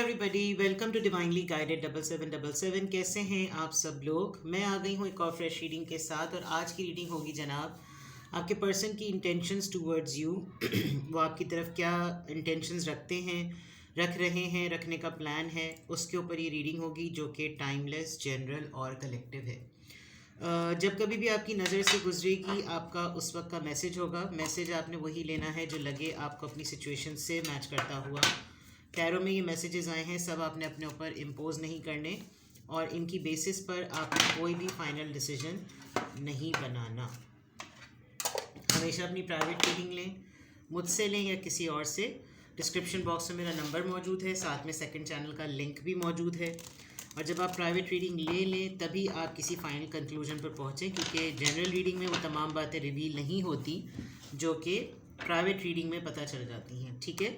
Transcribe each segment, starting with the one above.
Everybody, welcome to divinely guided 7777। कैसे हैं आप सब लोग। मैं आ गई हूँ एक और फ्रेश रीडिंग के साथ। और आज की रीडिंग होगी जनाब आपके पर्सन की इंटेंशंस टूवर्ड्स यू। वो आपकी तरफ क्या इंटेंशंस रखते हैं, रख रहे हैं, रखने का प्लान है, उसके ऊपर ये रीडिंग होगी जो कि टाइमलेस, जनरल और कलेक्टिव है। जब कभी भी आपकी नज़र से गुजरेगी आपका उस वक्त का मैसेज होगा। मैसेज आपने वही लेना है जो लगे आपको अपनी सिचुएशन से मैच करता हुआ। टैरो में ये मैसेजेस आए हैं, सब आपने अपने ऊपर इम्पोज नहीं करने और इनकी बेसिस पर आपने कोई भी फाइनल डिसीजन नहीं बनाना। हमेशा अपनी प्राइवेट रीडिंग लें, मुझसे लें या किसी और से। डिस्क्रिप्शन बॉक्स में मेरा नंबर मौजूद है, साथ में सेकंड चैनल का लिंक भी मौजूद है। और जब आप प्राइवेट रीडिंग ले लें तभी आप किसी फाइनल कंक्लूजन पर पहुँचें, क्योंकि जनरल रीडिंग में वो तमाम बातें रिवील नहीं होती जो कि प्राइवेट रीडिंग में पता चल जाती हैं। ठीक है,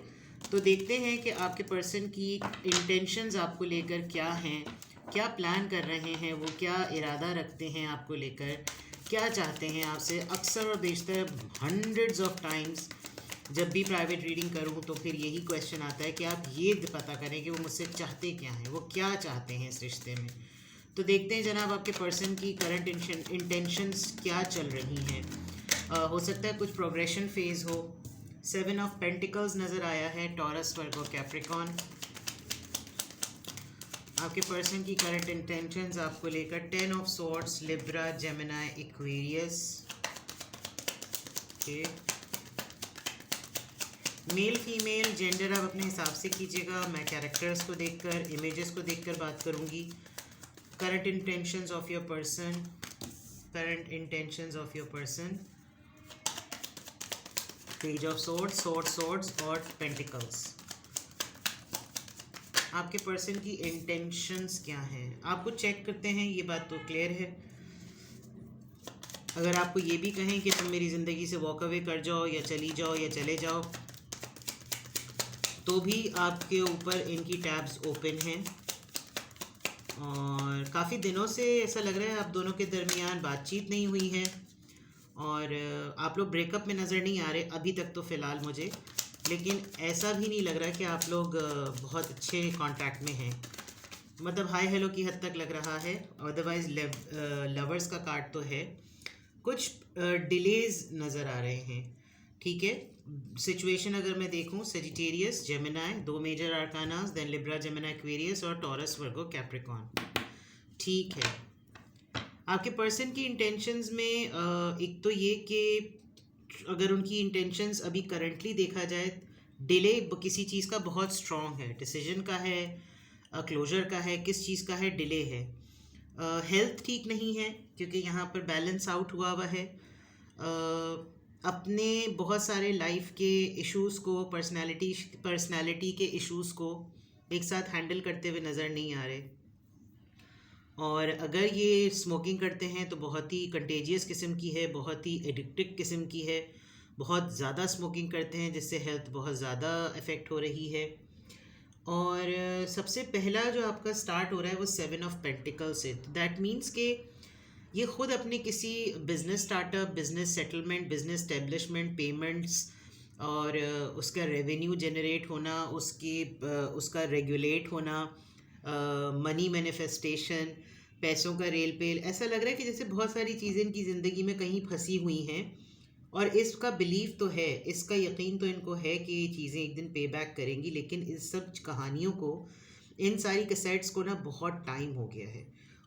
तो देखते हैं कि आपके पर्सन की इंटेंशंस आपको लेकर क्या हैं, क्या प्लान कर रहे हैं, वो क्या इरादा रखते हैं आपको लेकर, क्या चाहते हैं आपसे। अक्सर और बेशतर हंड्रेड्स ऑफ टाइम्स जब भी प्राइवेट रीडिंग करूं तो फिर यही क्वेश्चन आता है कि आप ये पता करें कि वो मुझसे चाहते क्या हैं, वो क्या चाहते हैं इस रिश्ते में। तो देखते हैं जनाब आपके पर्सन की करंट इंटेंशंस क्या चल रही हैं। हो सकता है कुछ प्रोग्रेशन फेज हो। 7 ऑफ पेंटिकल्स नज़र आया है, टॉरस, वर्गो, कैप्रिकॉन। आपके पर्सन की करंट इंटेंशंस आपको लेकर 10 of swords, Libra, Gemini, Aquarius. Okay, male female gender आप अपने हिसाब से कीजिएगा। मैं कैरेक्टर्स को देखकर, इमेजेस को देखकर बात करूंगी। Current intentions of your person, current intentions of your person. Page of swords, swords और पेंटिकल्स। आपके पर्सन की इंटेंशंस क्या हैं आपको चेक करते हैं। ये बात तो क्लियर है। अगर आपको ये भी कहें कि तुम मेरी ज़िंदगी से वॉक अवे कर जाओ या चली जाओ या चले जाओ, तो भी आपके ऊपर इनकी टैब्स ओपन हैं। और काफ़ी दिनों से ऐसा लग रहा है आप दोनों के दरमियान बातचीत नहीं हुई है और आप लोग ब्रेकअप में नज़र नहीं आ रहे अभी तक तो फ़िलहाल मुझे। लेकिन ऐसा भी नहीं लग रहा कि आप लोग बहुत अच्छे कांटेक्ट में हैं। मतलब हाय हेलो की हद तक लग रहा है। अदरवाइज़ लवर्स का कार्ड तो है। कुछ डिलेज नज़र आ रहे हैं। ठीक है, सिचुएशन अगर मैं देखूं, Sagittarius, Gemini, 2 major arcanas, then Libra, Gemini, Aquarius और टॉरस, वर्गो, कैप्रिकॉन। ठीक है, आपके पर्सन की इंटेंशंस में एक तो ये कि अगर उनकी इंटेंशंस अभी करंटली देखा जाए, डिले किसी चीज़ का बहुत स्ट्रॉन्ग है, डिसीजन का है, क्लोजर का है, किस चीज़ का है, डिले है। हेल्थ ठीक नहीं है क्योंकि यहाँ पर बैलेंस आउट हुआ हुआ है। अपने बहुत सारे लाइफ के इश्यूज़ को, पर्सनालिटी के इश्यूज़ को एक साथ हैंडल करते हुए नज़र नहीं आ रहे। और अगर ये स्मोकिंग करते हैं तो बहुत ही कंटेजियस किस्म की है, बहुत ही एडिक्टिव किस्म की है। बहुत ज़्यादा स्मोकिंग करते हैं जिससे हेल्थ बहुत ज़्यादा इफ़ेक्ट हो रही है। और सबसे पहला जो आपका स्टार्ट हो रहा है वो 7 ऑफ पेंटिकल से। दैट मीन्स कि ये ख़ुद अपने किसी business startup, business settlement, business establishment, payments और उसका रेवेन्यू जनरेट होना, उसका रेगुलेट होना, मनी मैनिफेस्टेशन, पैसों का रेल पेल। ऐसा लग रहा है कि जैसे बहुत सारी चीज़ें इनकी ज़िंदगी में कहीं फंसी हुई हैं और इसका बिलीव तो है, इसका यकीन तो इनको है कि ये चीज़ें एक दिन पे बैक करेंगी। लेकिन इस सब कहानियों को, इन सारी कैसेट्स को ना बहुत टाइम हो गया है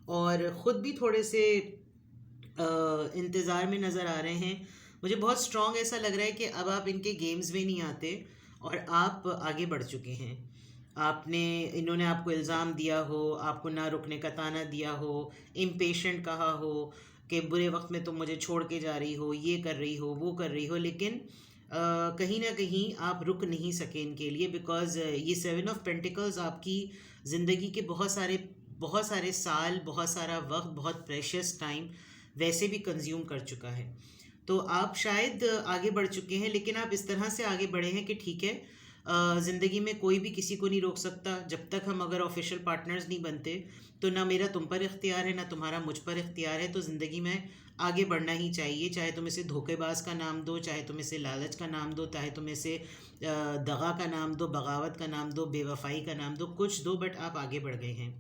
और ख़ुद भी थोड़े से इंतज़ार में नज़र आ रहे हैं। मुझे बहुत स्ट्रॉन्ग ऐसा लग रहा है कि अब आप इनके गेम्स में नहीं आते और आप आगे बढ़ चुके हैं। इन्होंने आपको इल्ज़ाम दिया हो, आपको ना रुकने का ताना दिया हो, इम्पेशेंट कहा हो कि बुरे वक्त में तुम मुझे छोड़ के जा रही हो, ये कर रही हो, वो कर रही हो। लेकिन कहीं ना कहीं आप रुक नहीं सके इनके लिए, बिकॉज़ ये 7 ऑफ पेंटिकल्स आपकी ज़िंदगी के बहुत सारे साल, बहुत सारा वक्त, बहुत प्रेशियस टाइम वैसे भी कंज्यूम कर चुका है। तो आप शायद आगे बढ़ चुके हैं, लेकिन आप इस तरह से आगे बढ़े हैं कि ठीक है, ज़िंदगी में कोई भी किसी को नहीं रोक सकता। जब तक हम अगर ऑफिशियल पार्टनर्स नहीं बनते तो ना मेरा तुम पर इख्तियार है ना तुम्हारा मुझ पर इख्तियार है। तो ज़िंदगी में आगे बढ़ना ही चाहिए, चाहे तुम इसे धोखेबाज का नाम दो, चाहे तुम इसे लालच का नाम दो, चाहे तुम इसे दगा का नाम दो, बगावत का नाम दो, बेवफाई का नाम दो, कुछ दो, बट आप आगे बढ़ गए हैं।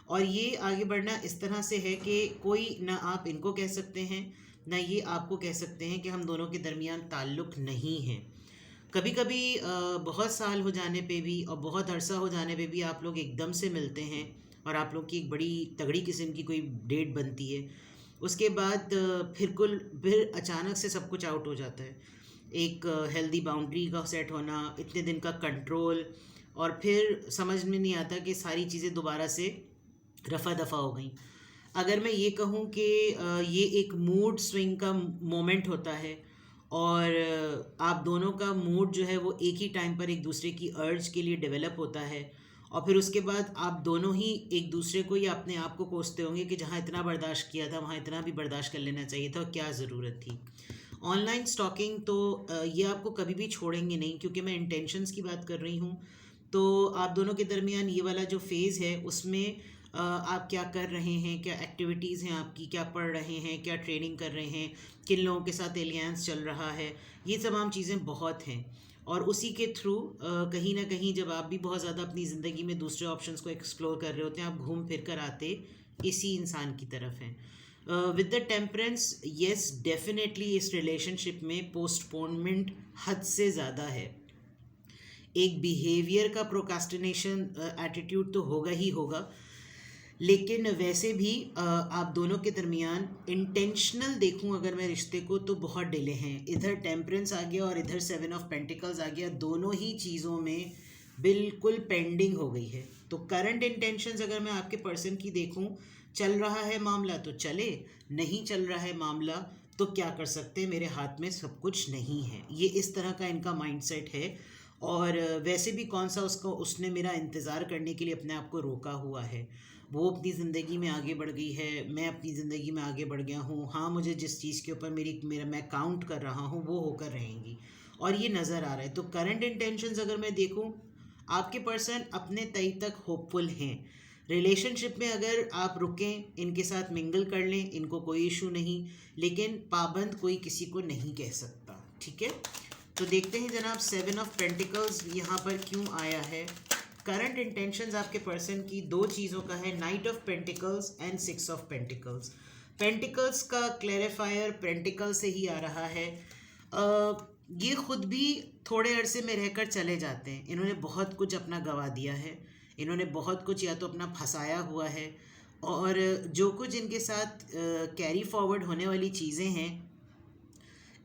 और ये आगे बढ़ना इस तरह से है कि कोई ना आप इनको कह सकते हैं ना ये आपको कह सकते हैं कि हम दोनों के दरमियान ताल्लुक़ नहीं है। कभी कभी बहुत साल हो जाने पे भी और बहुत अरसा हो जाने पे भी आप लोग एकदम से मिलते हैं और आप लोग की एक बड़ी तगड़ी किस्म की कोई डेट बनती है। उसके बाद फिर अचानक से सब कुछ आउट हो जाता है। एक हेल्दी बाउंड्री का सेट होना, इतने दिन का कंट्रोल, और फिर समझ में नहीं आता कि सारी चीज़ें दोबारा से रफ़ा दफ़ा हो गई। अगर मैं ये कहूँ कि ये एक मूड स्विंग का मोमेंट होता है और आप दोनों का मूड जो है वो एक ही टाइम पर एक दूसरे की अर्ज के लिए डेवलप होता है, और फिर उसके बाद आप दोनों ही एक दूसरे को या अपने आप को कोसते होंगे कि जहाँ इतना बर्दाश्त किया था वहाँ इतना भी बर्दाश्त कर लेना चाहिए था, और क्या ज़रूरत थी। ऑनलाइन स्टॉकिंग तो ये आपको कभी भी छोड़ेंगे नहीं, क्योंकि मैं इंटेंशंस की बात कर रही हूँ। तो आप दोनों के दरमियान ये वाला जो फेज़ है उसमें आप क्या कर रहे हैं, क्या एक्टिविटीज़ हैं आपकी, क्या पढ़ रहे हैं, क्या ट्रेनिंग कर रहे हैं, किन लोगों के साथ एलियंस चल रहा है, ये तमाम चीज़ें बहुत हैं। और उसी के थ्रू कहीं ना कहीं जब आप भी बहुत ज़्यादा अपनी ज़िंदगी में दूसरे ऑप्शंस को एक्सप्लोर कर रहे होते हैं, आप घूम फिर कर आते इसी इंसान की तरफ हैं। With the temperance, yes definitely इस रिलेशनशिप में पोस्टपोनमेंट हद से ज़्यादा है। एक बिहेवियर का प्रोकास्टिनेशन एटीट्यूड तो होगा ही होगा, लेकिन वैसे भी आप दोनों के दरमियान इंटेंशनल देखूं अगर मैं रिश्ते को तो बहुत डिले हैं। इधर टेम्परेंस आ गया और इधर 7 ऑफ पेंटिकल्स आ गया, दोनों ही चीज़ों में बिल्कुल पेंडिंग हो गई है। तो करंट इंटेंशंस अगर मैं आपके पर्सन की देखूं, चल रहा है मामला तो चले, नहीं चल रहा है मामला तो क्या कर सकते हैं, मेरे हाथ में सब कुछ नहीं है। ये इस तरह का इनका माइंडसेट है। और वैसे भी कौन सा उसने मेरा इंतज़ार करने के लिए अपने आप को रोका हुआ है। वो अपनी ज़िंदगी में आगे बढ़ गई है, मैं अपनी ज़िंदगी में आगे बढ़ गया हूँ। हाँ, मुझे जिस चीज़ के ऊपर मेरा मैं काउंट कर रहा हूँ वो होकर रहेंगी, और ये नज़र आ रहा है। तो करंट इंटेंशंस अगर मैं देखूँ, आपके पर्सन अपने तय तक होपफुल हैं। रिलेशनशिप में अगर आप रुकें, इनके साथ मिंगल कर लें, इनको कोई इशू नहीं, लेकिन पाबंद कोई किसी को नहीं कह सकता। ठीक है, तो देखते हैं जनाब 7 ऑफ पेंटिकल्स यहाँ पर क्यों आया है। करंट इंटेंशंस आपके पर्सन की दो चीज़ों का है, night of pentacles and 6 of pentacles. Pentacles का क्लैरिफायर पेंटिकल से ही आ रहा है। ये खुद भी थोड़े अरसे में रहकर चले जाते हैं। इन्होंने बहुत कुछ अपना गंवा दिया है, इन्होंने बहुत कुछ या तो अपना फंसाया हुआ है, और जो कुछ इनके साथ कैरी फॉरवर्ड होने वाली चीज़ें हैं,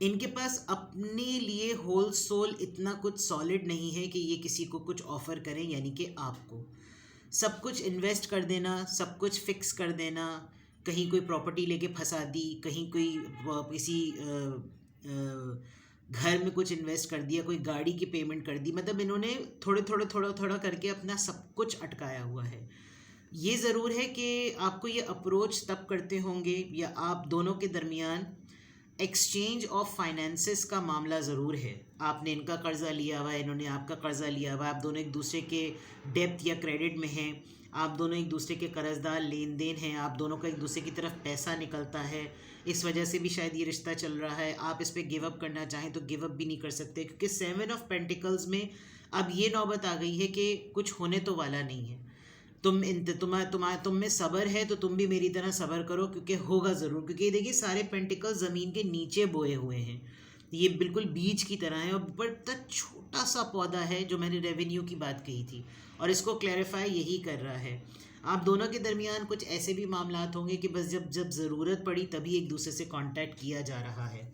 इनके पास अपने लिए होल सोल इतना कुछ सॉलिड नहीं है कि ये किसी को कुछ ऑफ़र करें, यानी कि आपको सब कुछ इन्वेस्ट कर देना, सब कुछ फिक्स कर देना, कहीं कोई प्रॉपर्टी लेके फंसा दी, कहीं कोई किसी घर में कुछ इन्वेस्ट कर दिया, कोई गाड़ी की पेमेंट कर दी। मतलब इन्होंने थोड़ा करके अपना सब कुछ अटकाया हुआ है। ये ज़रूर है कि आपको ये अप्रोच तब करते होंगे या आप दोनों के दरमियान एक्सचेंज ऑफ फाइनेंसेस का मामला ज़रूर है। आपने इनका कर्ज़ा लिया हुआ है, इन्होंने आपका कर्ज़ा लिया हुआ है, आप दोनों एक दूसरे के डेब्ट या क्रेडिट में हैं, आप दोनों एक दूसरे के कर्जदार, लेन देन हैं, आप दोनों का एक दूसरे की तरफ पैसा निकलता है। इस वजह से भी शायद ये रिश्ता चल रहा है। आप इस पर गिव अप करना चाहें तो गिव अप भी नहीं कर सकते, क्योंकि 7 ऑफ पेंटिकल्स में अब ये नौबत आ गई है कि कुछ होने तो वाला नहीं है। तुम में सब्र है तो तुम भी मेरी तरह सब्र करो, क्योंकि होगा ज़रूर। क्योंकि ये देखिए सारे पेंटिकल ज़मीन के नीचे बोए हुए हैं, ये बिल्कुल बीज की तरह है, और ऊपर तक छोटा सा पौधा है जो मैंने रेवेन्यू की बात कही थी, और इसको क्लैरिफाई यही कर रहा है। आप दोनों के दरमियान कुछ ऐसे भी मामलात होंगे कि बस जब जब ज़रूरत पड़ी तभी एक दूसरे से कांटेक्ट किया जा रहा है।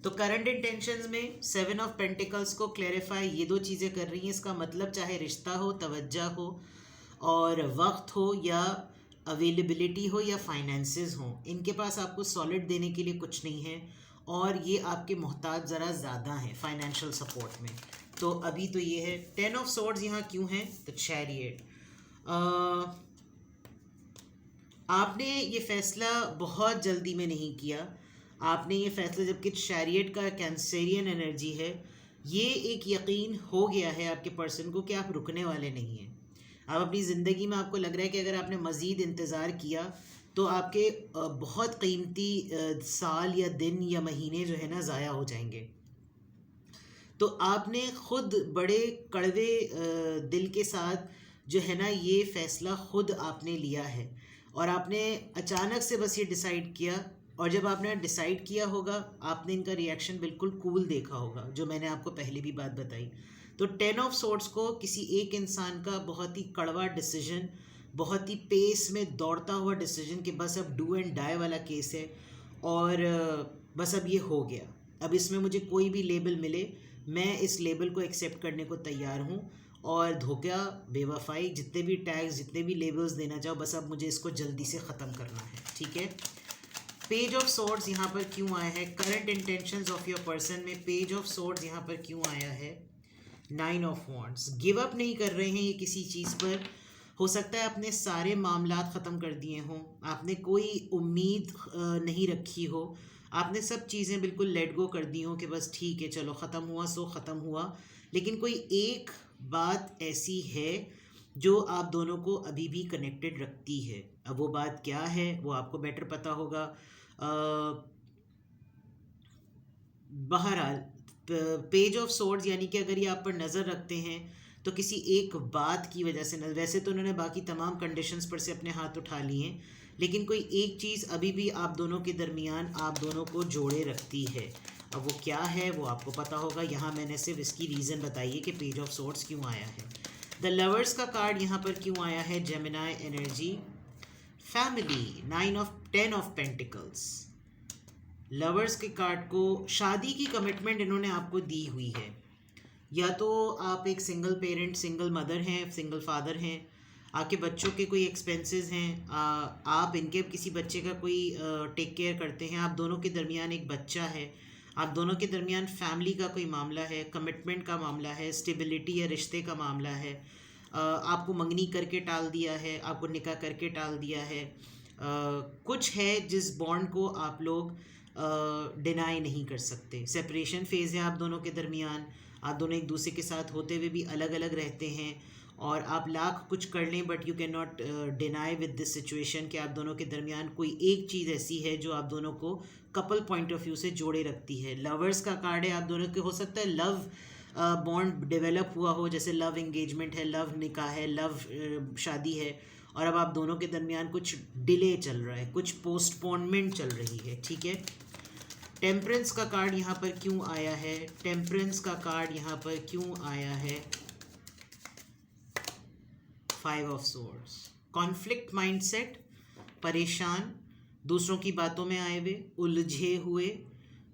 तो करंट इंटेंशंस में 7 ऑफ पेंटिकल्स को क्लैरिफाई ये दो चीज़ें कर रही हैं। इसका मतलब चाहे रिश्ता हो, तवज्जो हो और वक्त हो, या अवेलेबिलिटी हो, या फाइनेंसेस हो, इनके पास आपको सॉलिड देने के लिए कुछ नहीं है, और ये आपके मोहताज ज़रा ज़्यादा हैं फाइनेंशियल सपोर्ट में। तो अभी तो ये है 10 ऑफ सोर्ड्स यहाँ क्यों है, तो चैरियट। आपने ये फ़ैसला बहुत जल्दी में नहीं किया। आपने ये फ़ैसला, जबकि चैरियट का कैंसेरियन एनर्जी है, ये एक यकीन हो गया है आपके पर्सन को कि आप रुकने वाले नहीं हैं। आप अपनी ज़िंदगी में आपको लग रहा है कि अगर आपने मज़ीद इंतज़ार किया तो आपके बहुत कीमती साल या दिन या महीने जो है ना ज़ाया हो जाएंगे। तो आपने खुद बड़े कड़वे दिल के साथ जो है ना ये फ़ैसला खुद आपने लिया है, और आपने अचानक से बस ये डिसाइड किया। और जब आपने डिसाइड किया होगा, आपने इनका रिएक्शन बिल्कुल कूल देखा होगा, जो मैंने आपको पहले भी बात बताई। तो 10 ऑफ सोर्ड्स को किसी एक इंसान का बहुत ही कड़वा डिसीजन, बहुत ही पेस में दौड़ता हुआ डिसीजन कि बस अब डू एंड डाई वाला केस है, और बस अब ये हो गया। अब इसमें मुझे कोई भी लेबल मिले, मैं इस लेबल को एक्सेप्ट करने को तैयार हूँ, और धोखा, बेवफाई, जितने भी टैग्स, जितने भी लेबल्स देना चाहो, बस अब मुझे इसको जल्दी से ख़त्म करना है। ठीक है। पेज ऑफ सोर्ड्स यहाँ पर क्यों आया है? Current intentions of your person में पेज ऑफ सोर्ड्स यहाँ पर क्यों आया है? 9 ऑफ वॉन्ड्स। गिव अप नहीं कर रहे हैं ये किसी चीज़ पर। हो सकता है आपने सारे मामलात ख़त्म कर दिए हों, आपने कोई उम्मीद नहीं रखी हो, आपने सब चीज़ें बिल्कुल लेट गो कर दी हों कि बस ठीक है, चलो ख़त्म हुआ सो ख़त्म हुआ। लेकिन कोई एक बात ऐसी है जो आप दोनों को अभी भी कनेक्टेड रखती है। अब वो बात क्या है वो आपको बेटर पता होगा। बहरहाल, पेज ऑफ सोर्ड्स यानी कि अगर ये आप पर नज़र रखते हैं तो किसी एक बात की वजह से, वैसे तो उन्होंने बाकी तमाम कंडीशंस पर से अपने हाथ उठा लिए हैं, लेकिन कोई एक चीज़ अभी भी आप दोनों के दरमियान आप दोनों को जोड़े रखती है। अब वो क्या है वो आपको पता होगा। यहाँ मैंने सिर्फ इसकी रीज़न बताई है कि पेज ऑफ सोर्ड्स क्यों आया है। द लवर्स का कार्ड यहाँ पर क्यों आया है? Gemini energy, family, 10 of pentacles. Lovers के कार्ड को शादी की कमिटमेंट इन्होंने आपको दी हुई है। या तो आप एक सिंगल पेरेंट, सिंगल मदर हैं, सिंगल फादर हैं, आपके बच्चों के कोई एक्सपेंसेस हैं, आप इनके किसी बच्चे का कोई टेक केयर करते हैं, आप दोनों के दरमियान एक बच्चा है, आप दोनों के दरमियान फैमिली का कोई मामला है, कमिटमेंट का मामला है, स्टेबिलिटी या रिश्ते का मामला है, आपको मंगनी करके टाल दिया है, आपको निकाह करके टाल दिया है, कुछ है जिस बॉन्ड को आप लोग डिनाई नहीं कर सकते। सेपरेशन फेज़ है आप दोनों के दरमियान, आप दोनों एक दूसरे के साथ होते हुए भी अलग अलग रहते हैं, और आप लाख कुछ कर लें but you can not deny with this situation कि आप दोनों के दरमियान कोई एक चीज़ ऐसी है जो आप दोनों को कपल पॉइंट ऑफ व्यू से जोड़े रखती है। लवर्स का कार्ड है, आप दोनों के हो सकता है लव बॉन्ड डेवलप हुआ हो, जैसे लव एंगेजमेंट है, लव निकाह है, लव शादी है, और अब आप दोनों के दरमियान कुछ डिले चल रहा है, कुछ पोस्टपोनमेंट चल रही है। ठीक है। टेम्परेंस का कार्ड यहाँ पर क्यों आया है? टेम्परेंस का कार्ड यहाँ पर क्यों आया है? 5 ऑफ सोर्ड्स। कॉन्फ्लिक्ट माइंडसेट, परेशान, दूसरों की बातों में आए हुए, उलझे हुए,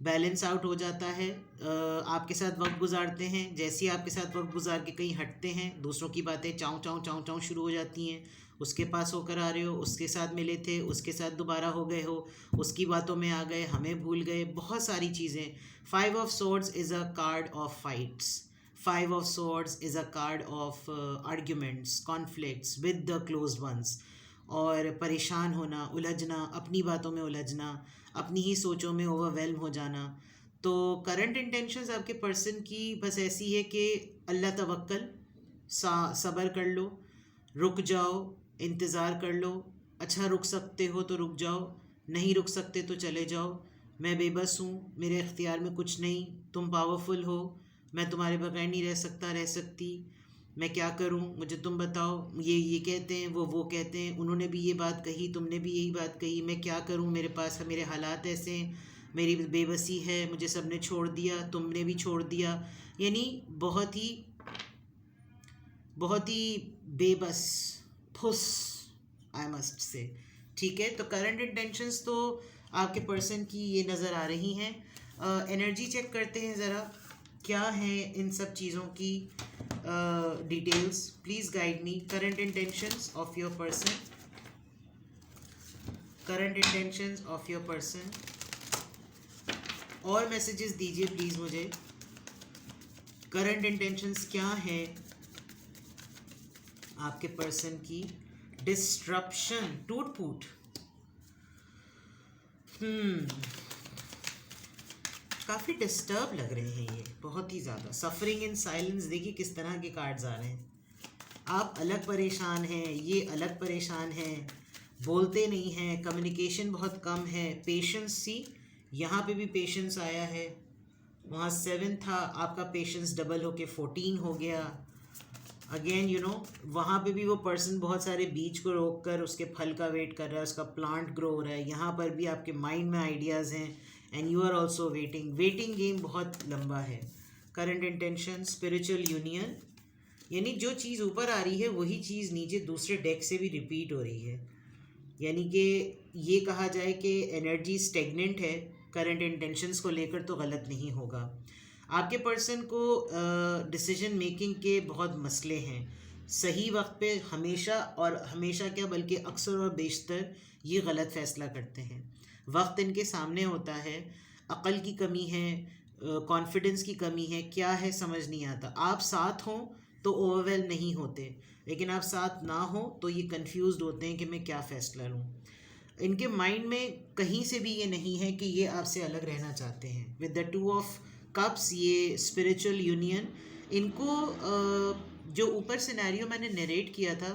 बैलेंस आउट हो जाता है। आपके साथ वक्त गुजारते हैं, जैसे ही आपके साथ वक्त गुजार के कहीं हटते हैं, दूसरों की बातें चाँव चाँव चाँव चाँव शुरू हो जाती हैं। उसके पास होकर आ रहे हो, उसके साथ मिले थे, उसके साथ दोबारा हो गए हो, उसकी बातों में आ गए, हमें भूल गए, बहुत सारी चीज़ें। 5 of swords is a card of fights. 5 of swords is a card of arguments, conflicts with the close ones, और परेशान होना, उलझना, अपनी बातों में उलझना, अपनी ही सोचों में ओवरवेल्म हो जाना। तो करंट इंटेंशंस आपके पर्सन की बस ऐसी है कि अल्लाह तवक्कल, सब्र कर लो, रुक जाओ, इंतज़ार कर लो, अच्छा रुक सकते हो तो रुक जाओ, नहीं रुक सकते तो चले जाओ, मैं बेबस हूँ, मेरे इख्तियार में कुछ नहीं, तुम पावरफुल हो, मैं तुम्हारे बगैर नहीं रह सकता, रह सकती, मैं क्या करूं, मुझे तुम बताओ, ये कहते हैं, वो कहते हैं, उन्होंने भी ये बात कही, तुमने भी यही बात कही, मैं क्या करूं, मेरे पास मेरे हालात ऐसे हैं, मेरी बेबसी है, मुझे सबने छोड़ दिया, तुमने भी छोड़ दिया, यानी बहुत ही बेबस, फुस, आई मस्ट से। ठीक है। तो करंट इंटेंशंस तो आपके पर्सन की ये नज़र आ रही हैं। एनर्जी चेक करते हैं ज़रा, क्या है इन सब चीज़ों की details. Please guide me. Current intentions of your person, current intentions of your person, और मैसेजेस दीजिए प्लीज़ मुझे। करंट इंटेंशंस क्या है आपके पर्सन की? डिस्ट्रप्शन, टूट फूट, काफ़ी डिस्टर्ब लग रहे हैं ये, बहुत ही ज़्यादा। सफरिंग इन साइलेंस, देखिए किस तरह के कार्ड्स आ रहे हैं। आप अलग परेशान हैं, ये अलग परेशान हैं, बोलते नहीं हैं, कम्युनिकेशन बहुत कम है, पेशेंस सी, यहाँ पे भी पेशेंस आया है, वहाँ 7 था, आपका पेशेंस डबल होके 14 हो गया। अगेन वहाँ पे भी वो पर्सन बहुत सारे बीज को रोक कर उसके फल का वेट कर रहा है, उसका प्लांट ग्रो हो रहा है। यहाँ पर भी आपके माइंड में आइडियाज़ हैं and you are also waiting. Waiting game बहुत लंबा है। करंट इंटेंशन, स्पिरिचुअल यूनियन, यानी जो चीज़ ऊपर आ रही है वही चीज़ नीचे दूसरे डेक से भी रिपीट हो रही है। यानी कि ये कहा जाए कि एनर्जी स्टेगनेंट है, करंट इंटेंशंस को लेकर तो गलत नहीं होगा। आपके पर्सन को डिसीजन मेकिंग के बहुत मसले हैं, सही वक्त पे हमेशा, और हमेशा क्या बल्कि अक्सर और बेशतर ये गलत फ़ैसला करते हैं। वक्त इनके सामने होता है, अक़ल की कमी है, कॉन्फिडेंस की कमी है, क्या है समझ नहीं आता। आप साथ हों तो ओवरवेल नहीं होते, लेकिन आप साथ ना हो तो ये कंफ्यूज्ड होते हैं कि मैं क्या फ़ैसला लूँ। इनके माइंड में कहीं से भी ये नहीं है कि ये आपसे अलग रहना चाहते हैं। विद द 2 ऑफ कप्स, ये स्पिरिचुअल यूनियन, इनको जो ऊपर सिनेरियो मैंने नरेट किया था,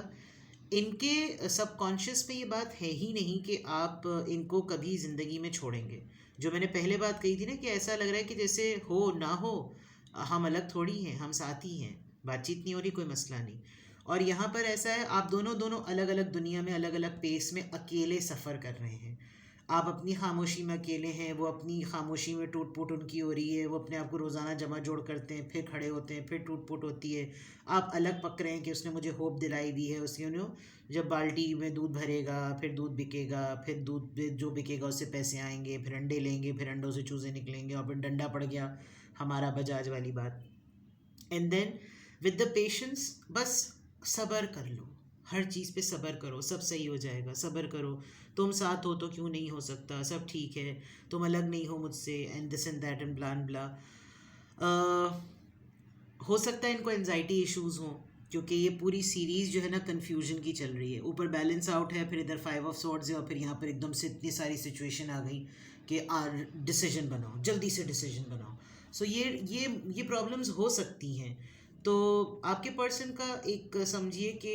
इनके सबकॉन्शियस पे ये बात है ही नहीं कि आप इनको कभी ज़िंदगी में छोड़ेंगे। जो मैंने पहले बात कही थी ना कि ऐसा लग रहा है कि जैसे हो ना हो हम अलग थोड़ी हैं, हम साथ ही हैं, बातचीत नहीं हो रही, कोई मसला नहीं। और यहाँ पर ऐसा है, आप दोनों दोनों अलग अलग दुनिया में, अलग अलग पेस में अकेले सफ़र कर रहे हैं। आप अपनी खामोशी में अकेले हैं, वो अपनी खामोशी में टूट फूट उनकी हो रही है, वो अपने आप को रोज़ाना जमा जोड़ करते हैं, फिर खड़े होते हैं, फिर टूट फूट होती है। आप अलग पक रहे हैं कि उसने मुझे होप दिलाई भी है, उसके जब बाल्टी में दूध भरेगा, फिर दूध बिकेगा, फिर दूध जो बिकेगा उससे पैसे आएंगे, फिर अंडे लेंगे, फिर अंडों से चूज़े निकलेंगे, और फिर डंडा पड़ गया, हमारा बजाज वाली बात। And then with the patience, बस सब्र कर लो, हर चीज़ पे सब्र करो, सब सही हो जाएगा, सब्र करो। तुम साथ हो तो क्यों नहीं हो सकता, सब ठीक है, तुम अलग नहीं हो मुझसे, and this and that and blah blah. हो सकता है इनको एनजाइटी इश्यूज़ हों, क्योंकि ये पूरी सीरीज़ जो है ना कन्फ्यूजन की चल रही है। ऊपर बैलेंस आउट है, फिर इधर 5 ऑफ सॉर्ड्स है, और फिर यहाँ पर एकदम से इतनी सारी सिचुएशन आ गई कि डिसीजन बनाओ, जल्दी से डिसीजन बनाओ। सो ये प्रॉब्लम्स हो सकती हैं। तो आपके पर्सन का एक समझिए कि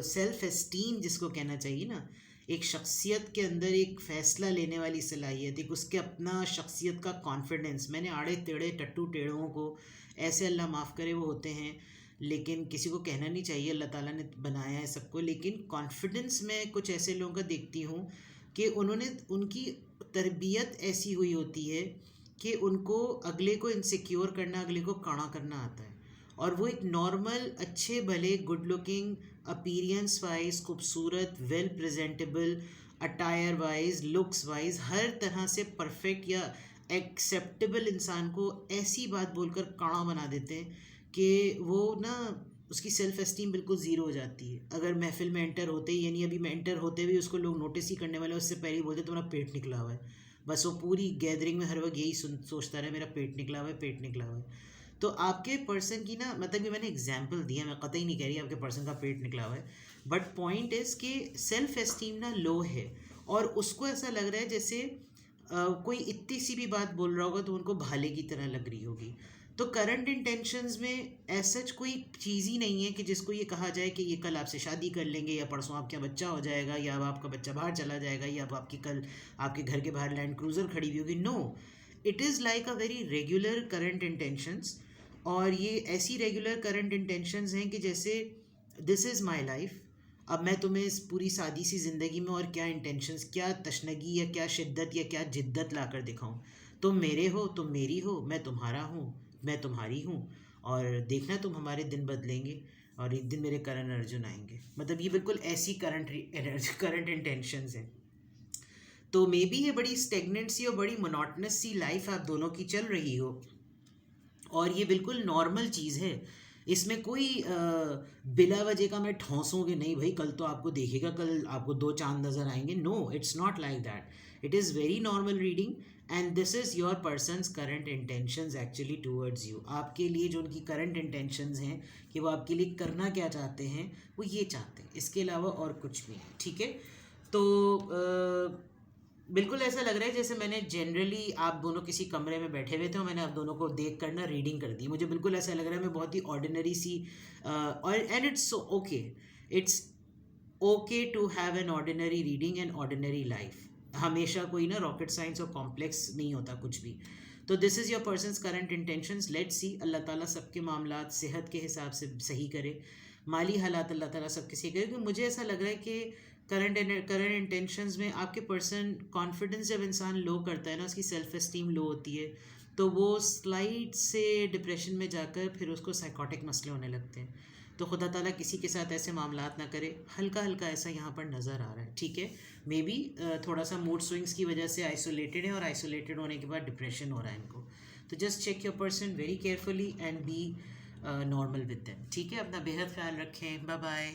सेल्फ एस्टीम जिसको कहना चाहिए ना, एक शख्सियत के अंदर एक फ़ैसला लेने वाली सलाहियत, एक उसके अपना शख्सियत का कॉन्फिडेंस। मैंने आड़े टेढ़े टट्टू टेढ़ों को ऐसे, अल्लाह माफ़ करे, वो होते हैं, लेकिन किसी को कहना नहीं चाहिए, अल्लाह ताला ने बनाया है सबको। लेकिन कॉन्फिडेंस में कुछ ऐसे लोगों का देखती हूँ कि उनकी तरबियत ऐसी हुई होती है कि उनको अगले को इनसिक्योर करना, अगले को कड़ा करना आता है, और वो एक नॉर्मल, अच्छे भले, गुड लुकिंग, अपीरियंस वाइज खूबसूरत, well presentable, attire wise, looks wise, हर तरह से परफेक्ट या एक्सेप्टेबल इंसान को ऐसी बात बोलकर काड़ा बना देते हैं कि वो ना, उसकी सेल्फ एस्टीम बिल्कुल ज़ीरो हो जाती है। अगर महफिल में एंटर होते ही, यानी अभी मैं एंटर होते हुए उसको लोग नोटिस ही करने वाले, उससे पहले ही बोलते तुम्हारा पेट निकला हुआ है। बस वो पूरी गैदरिंग में हर वक्त यही सोचता रहे, मेरा पेट निकला हुआ है, पेट निकला हुआ है। तो आपके पर्सन की ना, मतलब ये मैंने एग्जाम्पल दिया, मैं कतई नहीं कह रही आपके पर्सन का पेट निकला हुआ है, बट पॉइंट इज़ कि सेल्फ एस्टीम ना लो है, और उसको ऐसा लग रहा है जैसे कोई इतनी सी भी बात बोल रहा होगा तो उनको भाले की तरह लग रही होगी। तो करंट इंटेंशंस में ऐसा कोई चीज़ ही नहीं है कि जिसको ये कहा जाए कि ये कल आपसे शादी कर लेंगे, या परसों आपका बच्चा हो जाएगा, या अब आपका बच्चा बाहर चला जाएगा, या अब आपकी कल आपके घर के बाहर लैंड क्रूज़र खड़ी हुई होगी। No, it is like a very regular current intentions. और ये ऐसी रेगुलर करंट इंटेंशंस हैं कि जैसे दिस इज़ माई लाइफ, अब मैं तुम्हें इस पूरी सादी सी ज़िंदगी में और क्या इंटेंशंस, क्या तशनगी या क्या शिद्दत या क्या जिद्दत ला कर दिखाऊँ। तुम मेरे हो, तुम मेरी हो, मैं तुम्हारा हूँ, मैं तुम्हारी हूँ, और देखना तुम हमारे दिन बदलेंगे, और एक दिन मेरे करण अर्जुन आएंगे। मतलब ये बिल्कुल ऐसी करंट इंटेंशंस हैं। तो मे बी ये बड़ी स्टेगनेंट सी और बड़ी मोनोटनस सी लाइफ आप दोनों की चल रही हो, और ये बिल्कुल नॉर्मल चीज़ है। इसमें कोई बिला वजह का मैं ठौंसूँ कि नहीं भाई कल तो आपको देखेगा, कल आपको 2 चांद नज़र आएंगे। No, it's not like that. It is very normal reading, and this is your person's current intentions actually towards you. आपके लिए जो उनकी करंट इंटेंशंस हैं कि वो आपके लिए करना क्या चाहते हैं, वो ये चाहते हैं, इसके अलावा और कुछ भी नहीं। ठीक है, तो बिल्कुल ऐसा लग रहा है जैसे मैंने जनरली आप दोनों किसी कमरे में बैठे हुए थे और मैंने आप दोनों को देख कर ना रीडिंग कर दी। मुझे बिल्कुल ऐसा लग रहा है मैं बहुत ही ऑर्डिनरी सी और and it's okay, it's okay to have an ordinary reading and ordinary life. हमेशा कोई ना रॉकेट साइंस और कॉम्प्लेक्स नहीं होता कुछ भी। तो this is your person's current intentions, let's see. Allah ताला सबके मामलात सेहत के हिसाब से सही करे, माली हालात अल्लाह ताला सबके सही करे। क्योंकि मुझे ऐसा लग रहा है कि करंट इंटेंशंस में आपके पर्सन कॉन्फिडेंस जब इंसान लो करता है ना, उसकी सेल्फ एस्टीम लो होती है, तो वो स्लाइड से डिप्रेशन में जाकर फिर उसको साइकोटिक मसले होने लगते हैं। तो खुदा ताला किसी के साथ ऐसे मामलात ना करे। हल्का हल्का ऐसा यहाँ पर नज़र आ रहा है, ठीक है। मे बी थोड़ा सा मूड स्विंग्स की वजह से आइसोलेटेड है और आइसोलेटेड होने के बाद डिप्रेशन हो रहा है इनको। तो just check your person very carefully and be normal with them, ठीक है। अपना बेहद ख्याल रखें, बाय बाय।